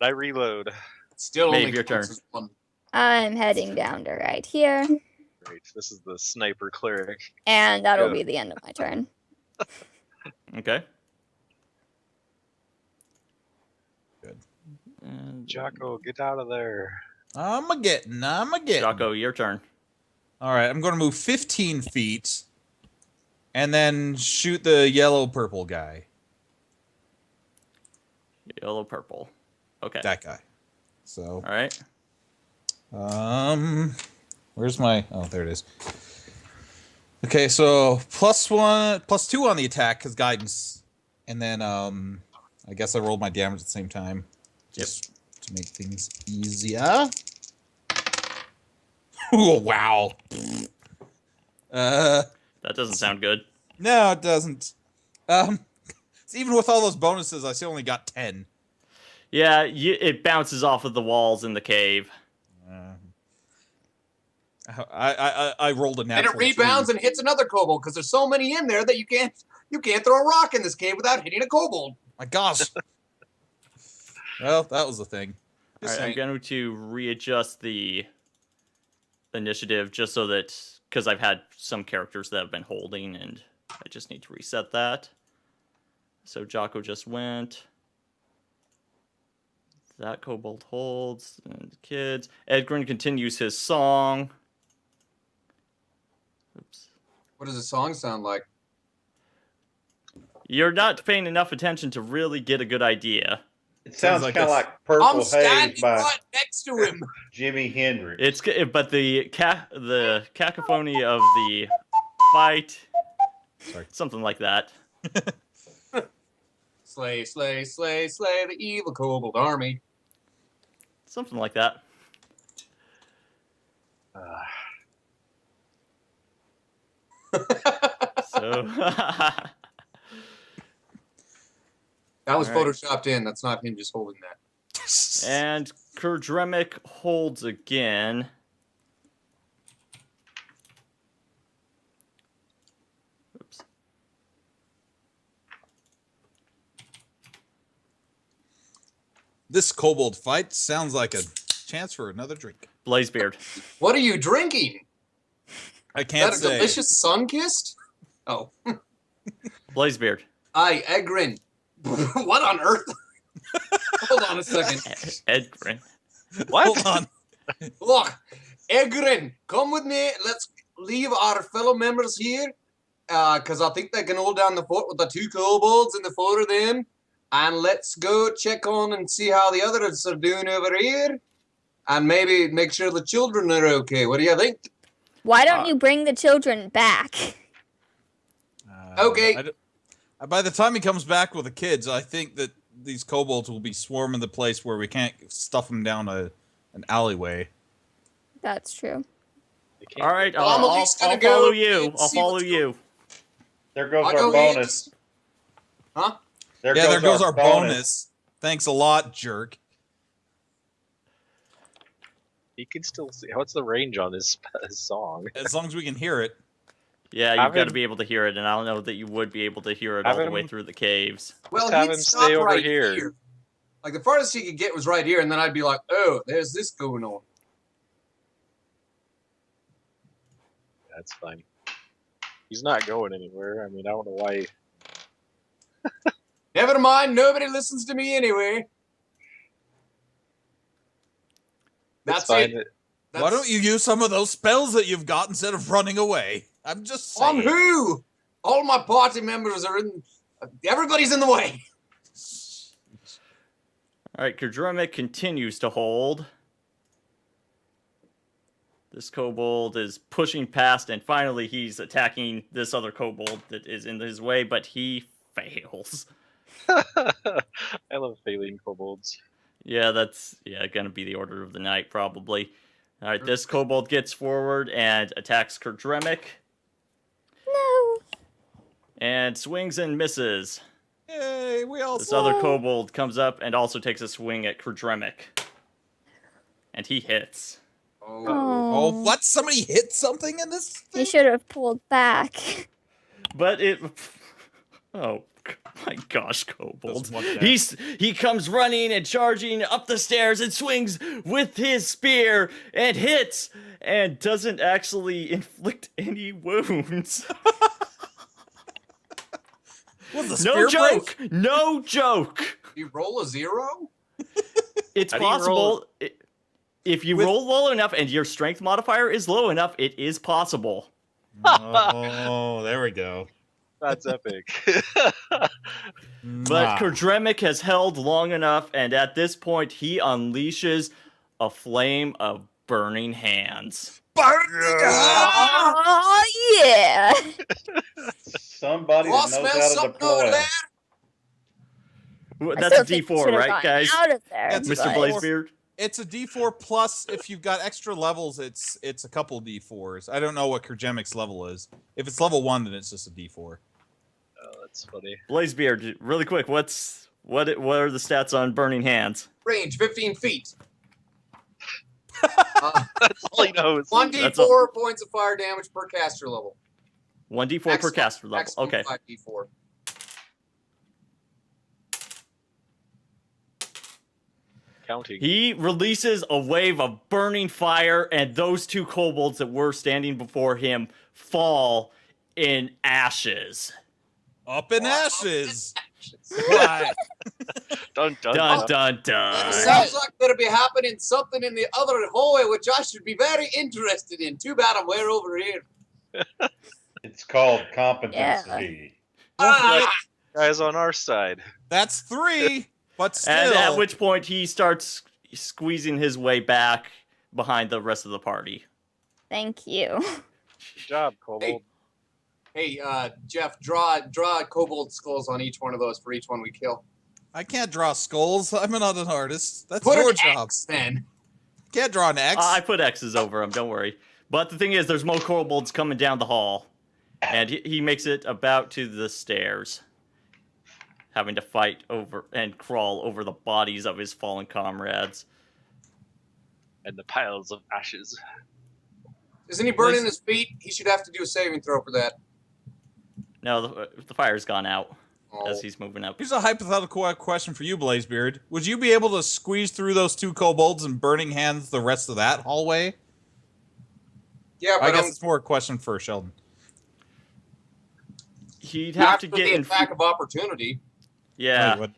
I reload. Still Maeve, only your turn. counts as one. I'm heading down to right here, Great. This is the sniper cleric. and that'll Go. be the end of my turn. Okay. Good. And Jocko, get out of there. I'm a getting. Jocko, your turn. All right, I'm going to move 15 feet, and then shoot the yellow-purple guy. Yellow, purple. Okay. That guy. So, All right. where's my? Oh, there it is. Okay, so +1, +2 on the attack because guidance, and then I guess I rolled my damage at the same time, just to make things easier. Oh wow. That doesn't sound good. No, it doesn't. Even with all those bonuses, I still only got 10. Yeah, it bounces off of the walls in the cave. I rolled a And natural. it rebounds 3. and hits another kobold because there's so many in there that you can't throw a rock in this cave without hitting a kobold. My gosh. Well, that was the thing. All right, I'm going to readjust the initiative just so that, because I've had some characters that have been holding, and I just need to reset that. So Jocko just went. That kobold holds, and kids. Edgren continues his song. Oops. What does the song sound like? You're not paying enough attention to really get a good idea. It sounds like kind of this. like Purple I'm Haze standing by right next to him. Jimi Hendrix. But the cacophony of the fight, Sorry. something like that. Slay, slay, slay, slay the evil kobold army. Something like that. So That was All right. photoshopped in. That's not him just holding that. and Kurdremic holds again. Oops. This kobold fight sounds like a chance for another drink. Blazebeard. What are you drinking? I Is can't that a say. delicious sun-kissed? Oh. Blazebeard. Aye, Egrin. What on earth? Hold on a second. Edgren. What? Hold on. Look, Egrin, come with me. Let's leave our fellow members here. Because I think they can hold down the fort with the 2 kobolds and the 4 of them. And let's go check on and see how the others are doing over here. And maybe make sure the children are okay. What do you think? Why don't you bring the children back? Okay. By the time he comes back with the kids, I think that these kobolds will be swarming the place where we can't stuff them down an alleyway. That's true. All right, Well, I'm at I'll least gonna follow go you. and I'll see follow what's you. There goes I'll our go ahead. bonus. Huh? There goes our bonus. Thanks a lot, jerk. He can still see. What's the range on his song? As long as we can hear it. Yeah, you've Have got to him- be able to hear it, and I don't know that you would be able to hear it all Have the way him- through the caves. Well, have he'd him stop stay over right here. Like, the farthest he could get was right here, and then I'd be like, oh, there's this going on. That's fine. He's not going anywhere. I mean, I don't know why. Never mind, nobody listens to me anyway. It's That's fine. it. Why don't you use some of those spells that you've got instead of running away? I'm just saying. On who? All my party members are in... Everybody's in the way. All right, Kurdremic continues to hold. This kobold is pushing past, and finally he's attacking this other kobold that is in his way, but he fails. I love failing kobolds. Yeah, that's gonna be the order of the night, probably. All right, this kobold gets forward and attacks Kurdremic. No. And swings and misses. Yay, we all This other kobold comes up and also takes a swing at Kurdremic. And he hits. Oh, what? Somebody hit something in this thing? You should have pulled back. But it... Oh, My gosh, Kobold. Doesn't want that. He comes running and charging up the stairs and swings with his spear and hits and doesn't actually inflict any wounds. Was the No spear joke. break? No joke. You roll a 0? It's How do you roll- possible. If you With- roll low enough and your strength modifier is low enough, it is possible. Oh, there we go. That's epic. But Kurdremik has held long enough, and at this point, he unleashes a flame of burning hands. Oh, yeah. Somebody Oh, that knows smell how to something over deploy. there. I That's still a think we D4, should've right, gone guys? Out of there, That's Mr. but- Blazebeard? It's a D4 plus. If you've got extra levels, it's a couple D4s. I don't know what Kurdremik's level is. If it's level 1, then it's just a D4. Oh, that's funny. Blazebeard, really quick, what are the stats on burning hands? Range 15 feet. That's all he knows. 1d4 points of fire damage per caster level. 1d4 per Maximum- caster level. maximum Okay. 5d4. Counting. He releases a wave of burning fire, and those two kobolds that were standing before him fall in ashes. Up in ashes. Right. Dun, dun, Dun dun. dun It dun. sounds like there'll be happening something in the other hallway, which I should be very interested in. Too bad I'm way over here. It's called competency. Ah! Guys on our side. That's 3, but still. And at which point he starts squeezing his way back behind the rest of the party. Thank you. Good job, Kobold. Hey, Jeff, draw kobold skulls on each one of those for each one we kill. I can't draw skulls. I'm not an artist. That's Put your an job. X then. Can't draw an X. I put X's over him, don't worry. But the thing is, there's more kobolds coming down the hall. And he makes it about to the stairs. Having to fight over and crawl over the bodies of his fallen comrades. And the piles of ashes. Isn't he burning his feet? He should have to do a saving throw for that. No, the fire's gone out Oh. as he's moving up. Here's a hypothetical question for you, Blazebeard. Would you be able to squeeze through those 2 kobolds and burning hands the rest of that hallway? Yeah, I but guess it's more a question for Sheldon. He'd have to after get the in. attack of opportunity. Yeah, Wait, what?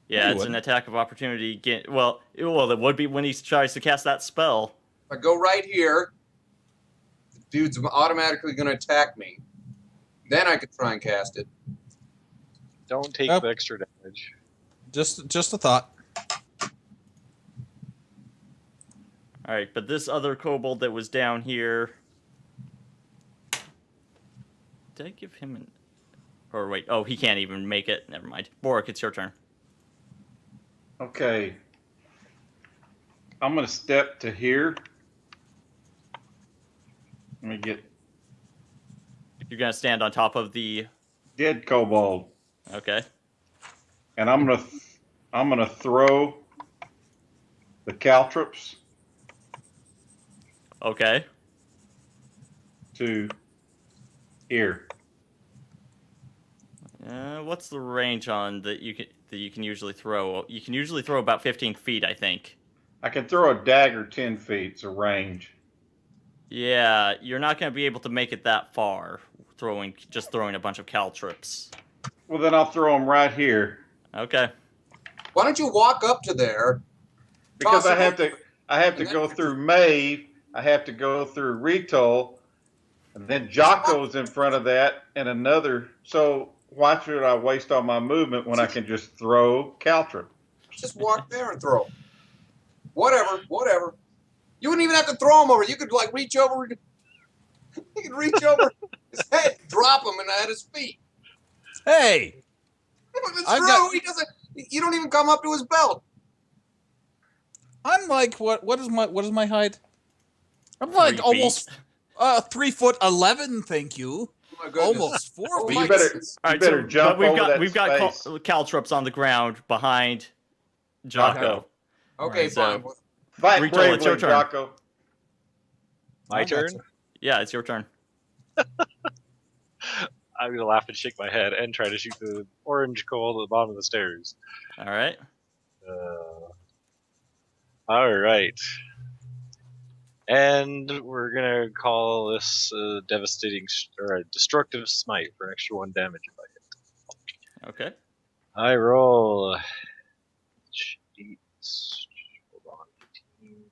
yeah, You it's an wouldn't. attack of opportunity. Well, it would be when he tries to cast that spell. If I go right here, the dude's automatically going to attack me. Then I could try and cast it. Don't take Oh. the extra damage. Just a thought. All right, but this other kobold that was down here. Did I give him an? Or wait, oh, he can't even make it. Never mind. Boric, it's your turn. Okay. I'm going to step to here. Let me get You're gonna stand on top of the. dead kobold. Okay. And I'm gonna throw the caltrops Okay. to here. What's the range on that you can usually throw? You can usually throw about 15 feet, I think. I can throw a dagger 10 feet. It's a range. Yeah, you're not gonna be able to make it that far. Just throwing a bunch of caltrops. Well, then I'll throw them right here Okay. Why don't you walk up to there? because toss I it have over- to. I have to and then- go through Maeve. I have to go through Rito, and then Jocko's in front of that, and another. So why should I waste all my movement when I can just throw caltrop? Just walk there and throw. Whatever. You wouldn't even have to throw him over. You could like reach over. You could reach over his head, drop him, and at his feet. Hey! It's I've true. got- He doesn't. You don't even come up to his belt. I'm like what is my height? I'm 3 like feet. almost 3'11", thank you. Oh my goodness. Almost 4 Oh feet. Well, my you better. goodness. All You better jump but over that we've got space. caltrops on the ground behind Jocko. Okay, Alright, fine. so- Fight Rito, it's your bravely, turn. Jocko. My I turn? gotcha. Yeah, it's your turn. I'm gonna laugh and shake my head and try to shoot the orange coal at the bottom of the stairs. All right. All right. And we're gonna call this devastating or a destructive smite for an extra 1 damage if I hit. Okay. I roll 8. Hold on. 18.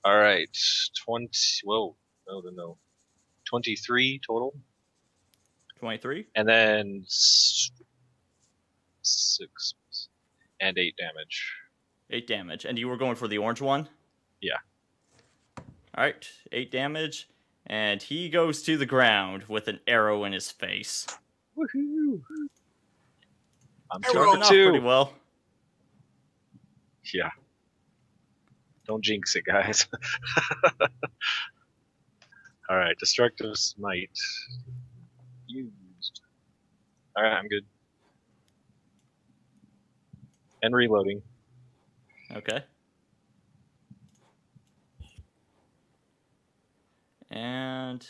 All right, 20. Whoa, no. 23 total, 23. and then 6 and 8 damage. 8 damage. And you were going for the orange one? Yeah. All right. 8 damage. And he goes to the ground with an arrow in his face. Woohoo! I'm Starting off 2. pretty well. Yeah. Don't jinx it, guys. All right, destructive smite used. All right, I'm good. And reloading. Okay. And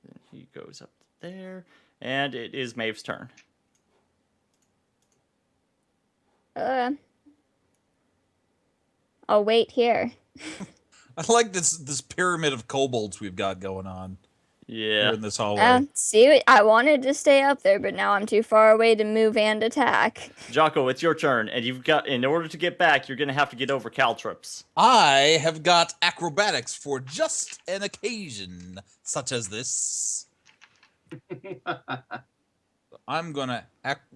then he goes up there. And it is Maeve's turn. I'll wait here. I like this pyramid of kobolds we've got going on here Yeah. in this hallway. See, I wanted to stay up there, but now I'm too far away to move and attack. Jocko, it's your turn. And you've got, in order to get back, you're going to have to get over caltrops. I have got acrobatics for just an occasion such as this. I'm gonna.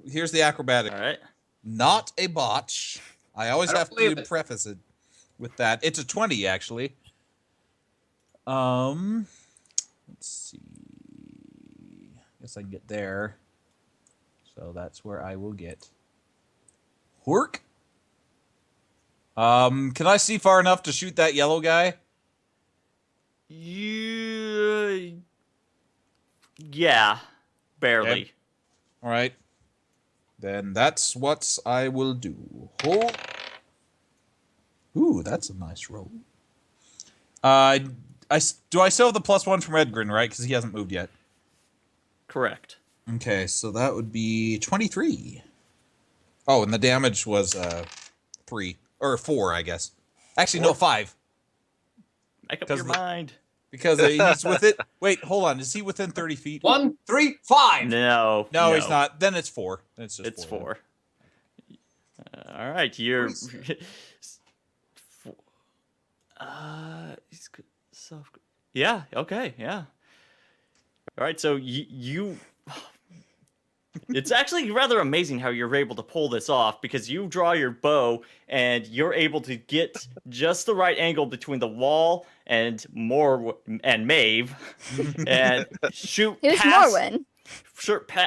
Here's the acrobatic. All right. Not a botch. I always I don't have believe to it. preface it with that. It's a 20 actually. Let's see. Guess I can get there. So that's where I will get. Work. Can I see far enough to shoot that yellow guy? Yeah. Barely. Okay. All right. Then that's what I will do. Oh. Ooh, that's a nice roll. Do I still have the +1 from Edgren, right? Because he hasn't moved yet. Correct. Okay, so that would be 23. Oh, and the damage was 3 or 4, I guess. Actually, no, 5 Make up 'Cause your the- mind. because he's with it. Wait, hold on. Is he within 30 feet? 1, 3, 5. No. No, he's not. Then it's 4. Then it's just It's 4. 4. All right, you're. He's good. Yeah. Okay. Yeah. All right. So you. It's actually rather amazing how you're able to pull this off because you draw your bow and you're able to get just the right angle between the wall and Maeve and shoot Here's past Morwen.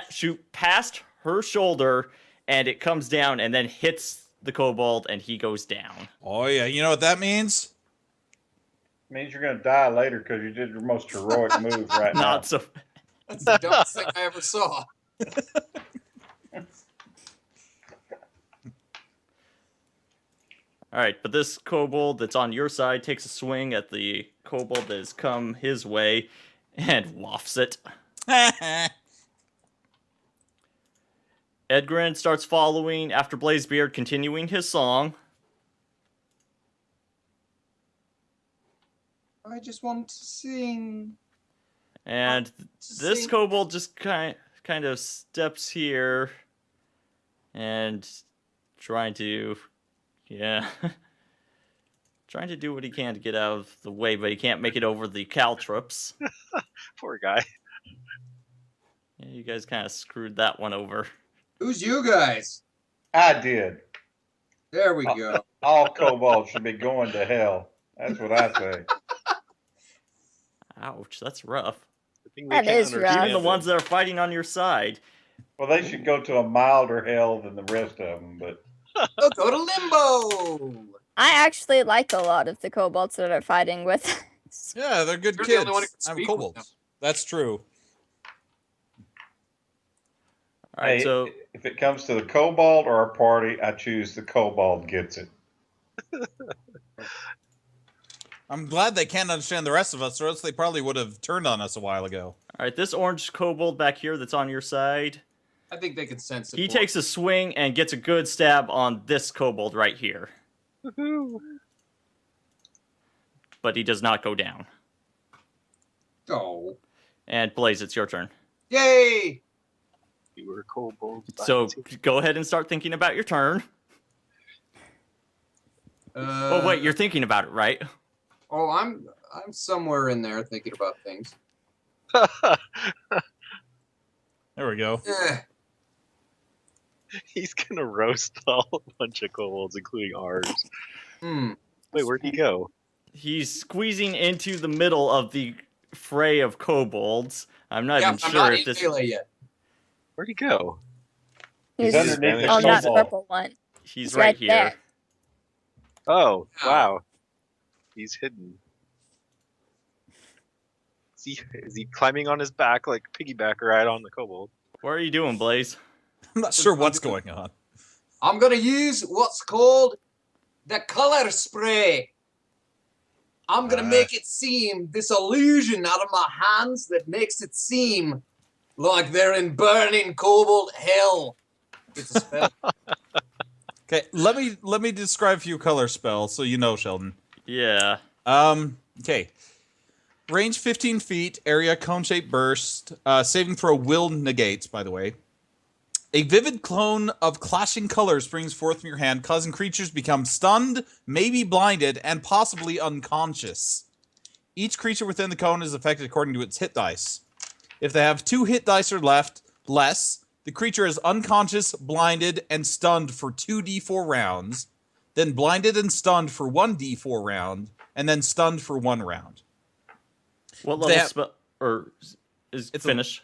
shoot past her shoulder, and it comes down and then hits the kobold, and he goes down. Oh yeah, you know what that means? Means you're gonna die later because you did your most heroic move right now. Not so. That's the dumbest thing I ever saw. All right, but this kobold that's on your side takes a swing at the kobold that has come his way and wafts it. Edgren starts following after Blazebeard, continuing his song. I just want to sing. And this sing. kobold just kind of steps here and trying to do what he can to get out of the way, but he can't make it over the caltrops. Poor guy. Yeah, you guys kind of screwed that one over. Who's you guys? I did. There we go. All kobolds should be going to hell. That's what I say. Ouch, that's rough. I think That can't is rough. understand Even the it. ones that are fighting on your side. Well, they should go to a milder hell than the rest of them, but They'll go to limbo. I actually like a lot of the kobolds that are fighting with us. Yeah, they're good You're the kids. only one who can I'm speak with kobolds. them. That's true. All right, hey, so if it comes to the kobold or a party, I choose the kobold gets it. I'm glad they can't understand the rest of us, or else they probably would have turned on us a while ago. All right, this orange kobold back here that's on your side, I think they can sense it. he takes a swing and gets a good stab on this kobold right here. Woohoo! But he does not go down. Oh. And Blaze, it's your turn. Yay! You were kobolds. So go ahead and start thinking about your turn. Oh wait, you're thinking about it, right? Oh, I'm somewhere in there thinking about things. There we go. Eh. He's gonna roast a whole bunch of kobolds, including ours. Hmm. Wait, where'd he go? He's squeezing into the middle of the fray of kobolds. I'm not Yeah, even I'm sure not if in this. melee yet. Where'd he go? He's underneath the on that snowball. purple one. He's It's right right here. there. Oh, Oh. wow. He's hidden. Is he climbing on his back like piggyback ride on the kobold? What are you doing, Blaze? I'm not sure what's going on. I'm gonna use what's called the color spray. I'm gonna make it seem this illusion out of my hands that makes it seem like they're in burning kobold hell. It's a spell. Okay, let me describe for you color spell so you know, Sheldon. Yeah. Okay. Range 15 feet, area cone-shaped burst. Saving throw will negates, by the way. A vivid clone of clashing colors springs forth from your hand, causing creatures to become stunned, maybe blinded, and possibly unconscious. Each creature within the cone is affected according to its hit dice. If they have 2 hit dice or less, the creature is unconscious, blinded, and stunned for 2d4 rounds, then blinded and stunned for 1d4 round, and then stunned for 1 round. What They level have- spell or is It's a- finish?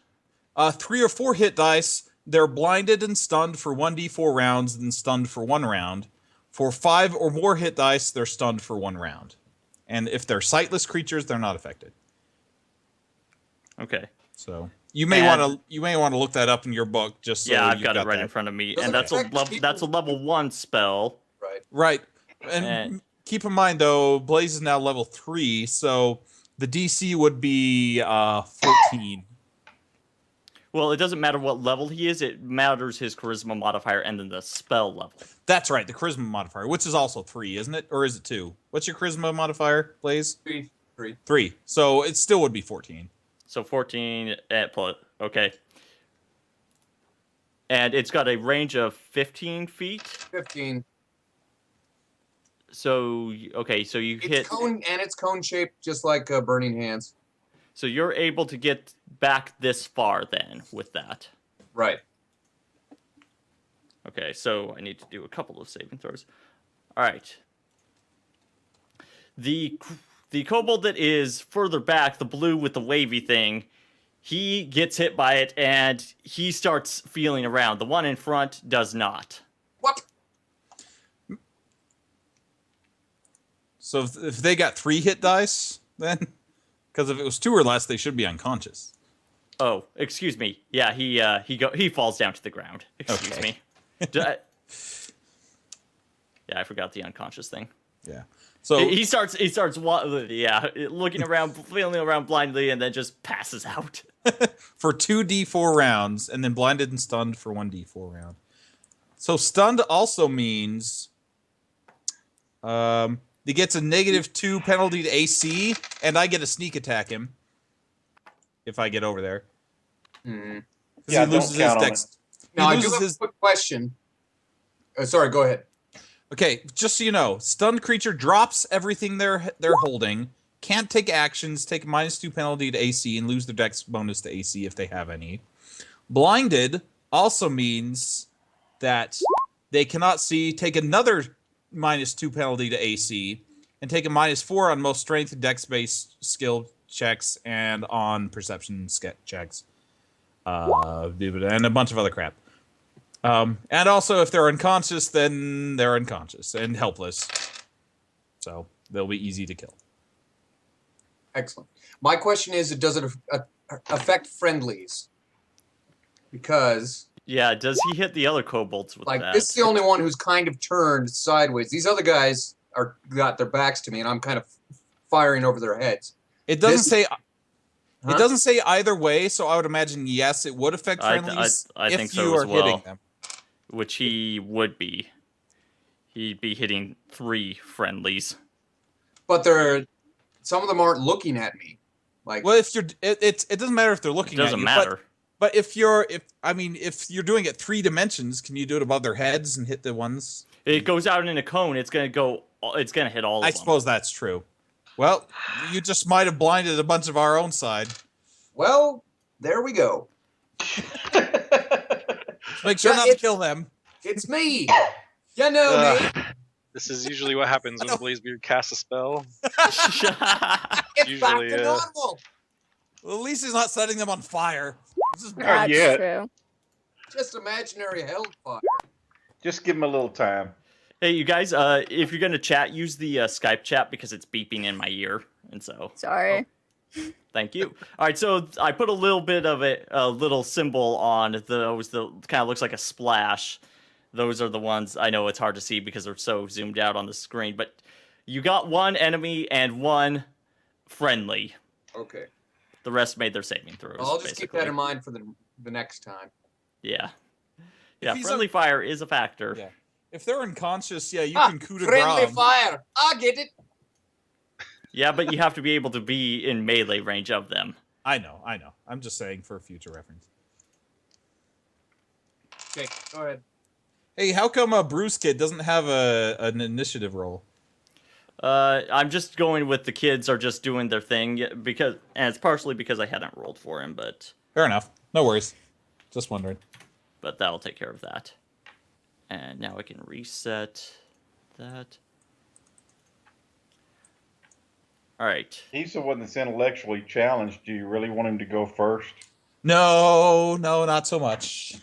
3 or 4 hit dice, they're blinded and stunned for 1d4 rounds, then stunned for 1 round. For 5 or more hit dice, they're stunned for 1 round. And if they're sightless creatures, they're not affected. Okay. So you may And- want to look that up in your book just so Yeah, I've you've got it right that. in front of me, Does and it that's a affect level. That's a level 1 spell. Right. Right. And And- keep in mind though, Blaze is now level 3, so the DC would be 14. Well, it doesn't matter what level he is. It matters his charisma modifier and then the spell level. That's right, the charisma modifier, which is also 3, isn't it? Or is it 2? What's your charisma modifier, Blaze? 3. 3. So it still would be 14. So 14 at plus. Okay. And it's got a range of 15 feet. 15. So okay, so you hit. It's cone shaped, just like Burning Hands. So you're able to get back this far then with that. Right. Okay, so I need to do a couple of saving throws. All right. The kobold that is further back, the blue with the wavy thing, he gets hit by it and he starts feeling around. The one in front does not. What? So if they got 3 hit dice, then because if it was 2 or less, they should be unconscious. Oh, excuse me. Yeah, he falls down to the ground. Excuse Okay. me. Yeah, I forgot the unconscious thing. Yeah. So He starts looking around, feeling around blindly, and then just passes out. for 2d4 rounds, and then blinded and stunned for 1d4 round. So stunned also means he gets a -2 penalty to AC, and I get a sneak attack him if I get over there. Hmm. 'Cause Yeah, he don't loses count his on dex. Now, He I do loses have his. a quick question. Sorry, go ahead. Okay, just so you know, stunned creature drops everything they're holding, can't take actions, take a -2 penalty to AC, and lose their dex bonus to AC if they have any. Blinded also means that they cannot see, take another -2 penalty to AC, and take a -4 on most strength and dex-based skill checks and on perception checks. And a bunch of other crap. And also, if they're unconscious, then they're unconscious and helpless. So they'll be easy to kill. Excellent. My question is, does it affect friendlies? Because, Yeah, does he hit the other kobolds with like, that? this is the only one who's kind of turned sideways. These other guys got their backs to me, and I'm kind of firing over their heads. It doesn't This- say. It doesn't say either way, so I would imagine yes, it would affect friendlies I if think so you as are well. hitting them. Which he would be. He'd be hitting 3 friendlies. But some of them aren't looking at me. Like, Well, if you're, it doesn't matter if they're looking It at doesn't you. matter. But if you're doing it 3 dimensions, can you do it above their heads and hit the ones? It goes out in a cone. It's gonna hit all of them. I suppose that's true. Well, you just might have blinded a bunch of our own side. well, there we go. Make sure Yeah, not to kill them. It's me. You know me. This is usually what happens when Blazebeard casts a spell. It's back usually, to normal. Well, at least he's not setting them on fire. This is That's yet. true. Just imaginary hellfire. Just give him a little time. Hey, you guys, if you're gonna chat, use the Skype chat because it's beeping in my ear, and so Sorry. thank you. All right, so I put a little bit of a little symbol on those. The kind of looks like a splash. Those are the ones. I know it's hard to see because they're so zoomed out on the screen, but you got 1 enemy and 1 friendly. Okay. The rest made their saving throws. I'll just basically. keep that in mind for the next time. Yeah. Yeah, he's friendly fire is a factor. Yeah. If they're unconscious, yeah, you can coup de friendly grace. fire. I get it. Yeah, but you have to be able to be in melee range of them. I know. I'm just saying for future reference. Okay, go ahead. Hey, how come Bruce Kid doesn't have an initiative roll? I'm just going with the kids are just doing their thing and it's partially because I hadn't rolled for him, but Fair enough. No worries. Just wondering. that'll take care of that. And now I can reset that. All right. He's the one that's intellectually challenged. Do you really want him to go first? No, not so much.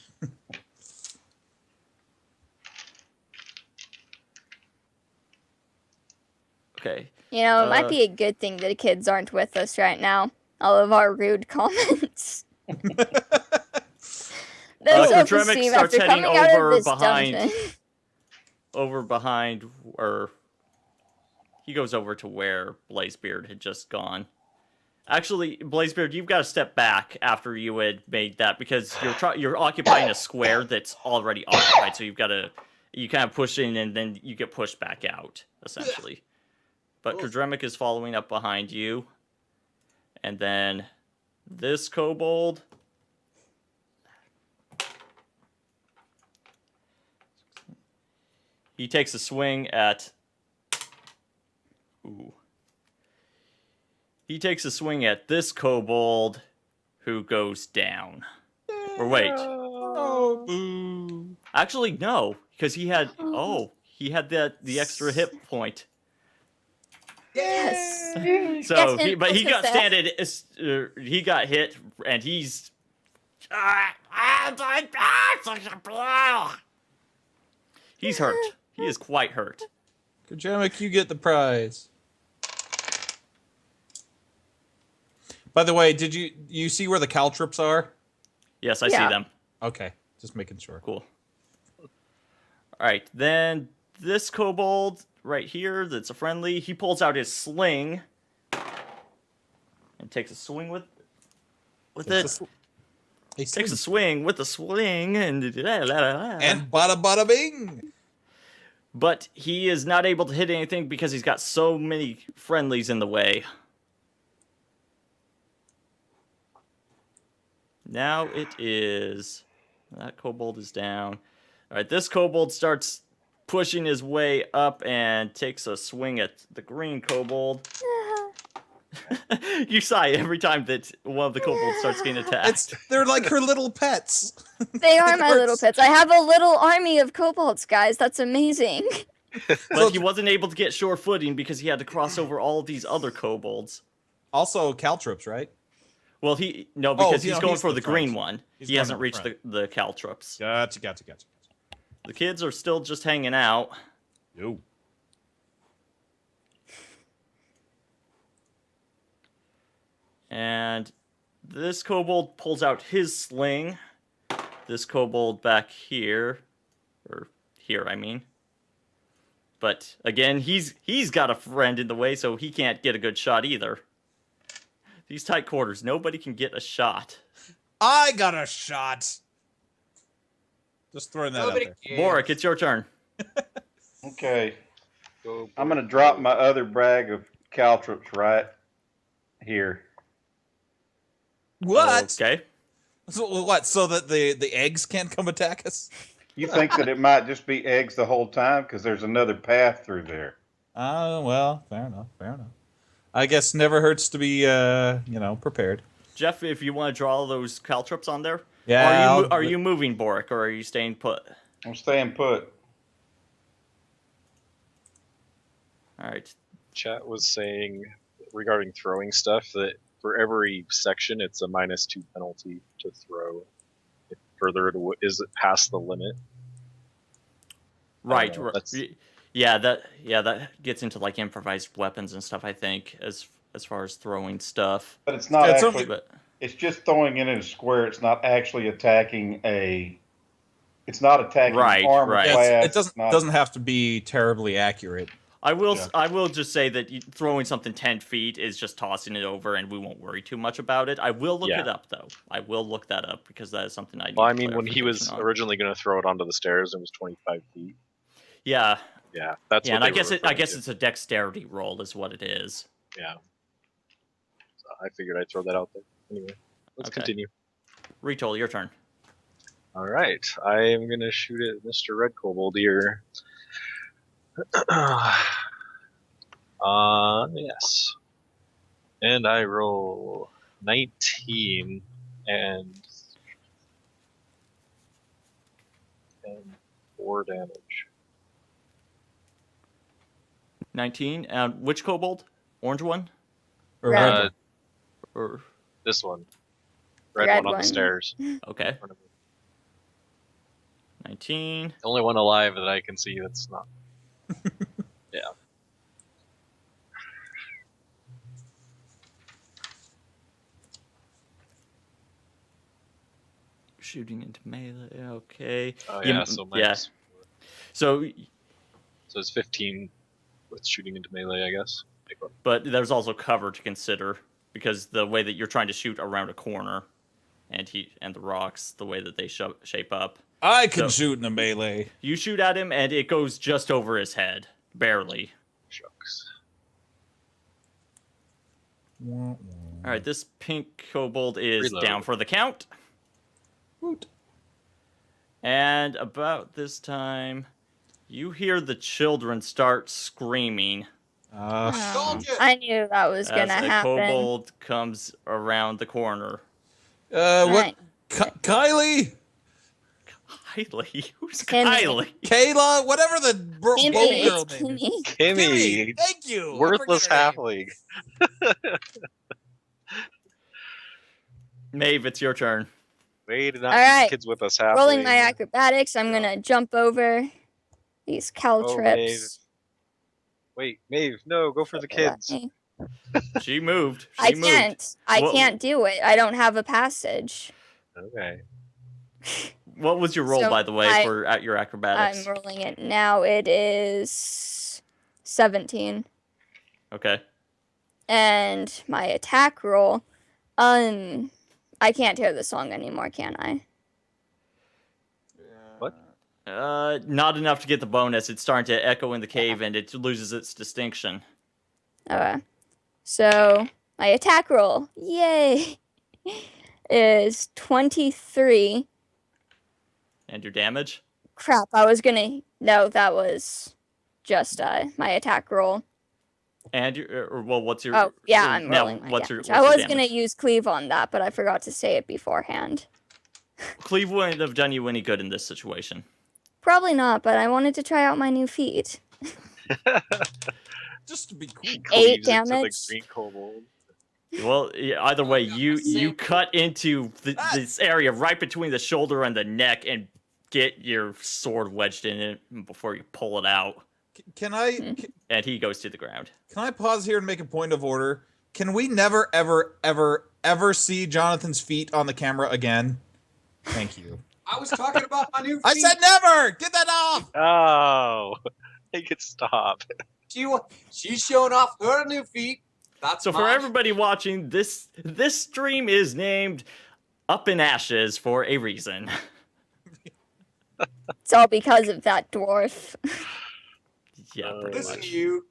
Okay. You know, it might be a good thing that the kids aren't with us right now. All of our rude comments. They're so Dremic perceived starts after heading coming out of over this behind. dungeon. He goes over to where Blazebeard had just gone. Actually, Blazebeard, you've got to step back after you had made that because you're occupying a square that's already occupied. So you kind of push in and then you get pushed back out, essentially. But Kodremic is following up behind you. And then this kobold. He takes a swing at... Ooh. He takes a swing at this kobold who goes down. Or wait. Oh, boo. Actually, no. Because he had... he had the extra hit point. Yes. So, Yes, but he got success. he got hit, and he's. He's hurt. He is quite hurt. Kajamic, you get the prize. By the way, did you see where the caltrops are? Yes, I Yeah. see them. Okay, just making sure. Cool. All right, then this kobold right here, that's a friendly. He pulls out his sling and takes a swing with it. Takes a swing with the swing and bada bada bing. But he is not able to hit anything because he's got so many friendlies in the way. Now it is... That kobold is down. All right, this kobold starts pushing his way up and takes a swing at the green kobold. You sigh every time that one of the kobolds starts getting attacked. They're like her little pets. They are my little pets. I have a little army of kobolds, guys. That's amazing. But he wasn't able to get sure footing because he had to cross over all of these other kobolds. Also, caltrops, right? Well, because he's going he's for the the green front. one. He's He going hasn't to the reached front. the caltrops. Gotcha. The kids are still just hanging out. Yo. And this kobold pulls out his sling. This kobold back here. Or here, I mean. But again, he's got a friend in the way, so he can't get a good shot either. These tight quarters, nobody can get a shot. I got a shot. Just throwing that Nobody out cares. Boric, it's your turn. Okay. Go I'm gonna boy, drop go. my other brag of caltrops right here. there. What? Okay. So what? So that the eggs can't come attack us? You think that it might just be eggs the whole time because there's another path through there. Well, fair enough. Fair enough. I guess never hurts to be prepared. Jeff, if you want to draw those caltrops on there. Yeah. Are you moving, Boric, or are you staying put? I'm staying put. All right. Chat was saying regarding throwing stuff that for every section it's a -2 penalty to throw. If further is it past the limit? Right. know, that's- Yeah, that gets into like improvised weapons and stuff, I think, as far as throwing stuff. But it's not Yeah, it's actually. But It's just throwing it in a square. It's not actually attacking a. It's not attacking Right, armor right. class. It doesn't not- doesn't have to be terribly accurate. I will Yeah. I will just say that throwing something 10 feet is just tossing it over, and we won't worry too much about it. I will look Yeah. it up though. I will look that up because that is something I need. Well, I mean, when he was clarification on. originally going to throw it onto the stairs, it was 25 feet. Yeah, Yeah, that's yeah, what and I they guess were I referring guess to. it's a dexterity roll, is what it is. Yeah. So I figured I'd throw that out there. Anyway, let's Okay. continue. Retol, your turn. All right, I am going to shoot at Mr. Red Kobold here. Yes. And I roll 19 and 4 damage. 19. And which kobold? Orange one? Or Red. red. Or This one. Red, Red one on one. the stairs. okay, In front of me. 19. The only one alive that I can see that's not. Yeah. Shooting into melee. Okay. Oh You- yeah, so yeah. minus. So, So it's 15 with shooting into melee, I guess. Make one. but there's also cover to consider because the way that you're trying to shoot around a corner, and the rocks, the way that they shape up. I can So- shoot in a melee. You shoot at him, and it goes just over his head, barely. Shucks. All right, this pink kobold is Reload. down for the count. Woot. And about this time, you hear the children start screaming Told you. I knew that was as gonna a happen. kobold comes around the corner. What? Right. Kylie? Kylie? Who's Kimmy. Kylie? Kayla? Whatever the Kimmy, boat girl it's name is. Kimmy. Kimmy, Thank you. I worthless forget her name. halfling. Maeve, it's your turn. Way to not All keep right. kids with us halfling. Rolling my acrobatics, I'm gonna jump over these caltrips. Wait, Maeve, no, go for the kids. She moved. She I moved. can't. I Whoa. can't do it. I don't have a passage. Okay. What was your roll, So by the way, for at your acrobatics? I'm rolling it now. It is 17. Okay. And my attack roll, I can't hear the song anymore, can I? What? Not enough to get the bonus. It's starting to echo in the cave, and it loses its distinction. Okay. So my attack roll, yay, is 23. And your damage? Crap, no, that was just my attack roll. And your, well, what's your? Oh, yeah, or I'm now, rolling my what's damage. your? I What's was your gonna damage? use cleave on that, but I forgot to say it beforehand. Cleave wouldn't have done you any good in this situation. Probably not, but I wanted to try out my new feat. Just to be cool. Eight Cleaves into damage. The green kobold. Well, yeah, either way, you cut into this area right between the shoulder and the neck and get your sword wedged in it before you pull it out, Can I and he goes to the ground. can I pause here and make a point of order? Can we never ever ever ever see Jonathan's feet on the camera again? Thank you. I was talking about my new feet. I said never. Get that off. Oh, make it stop. She's showing off her new feet. That's So for mine. everybody watching, this stream is named Up in Ashes for a reason. It's all because of that dwarf. Yeah, Oh, pretty Listen, much. you.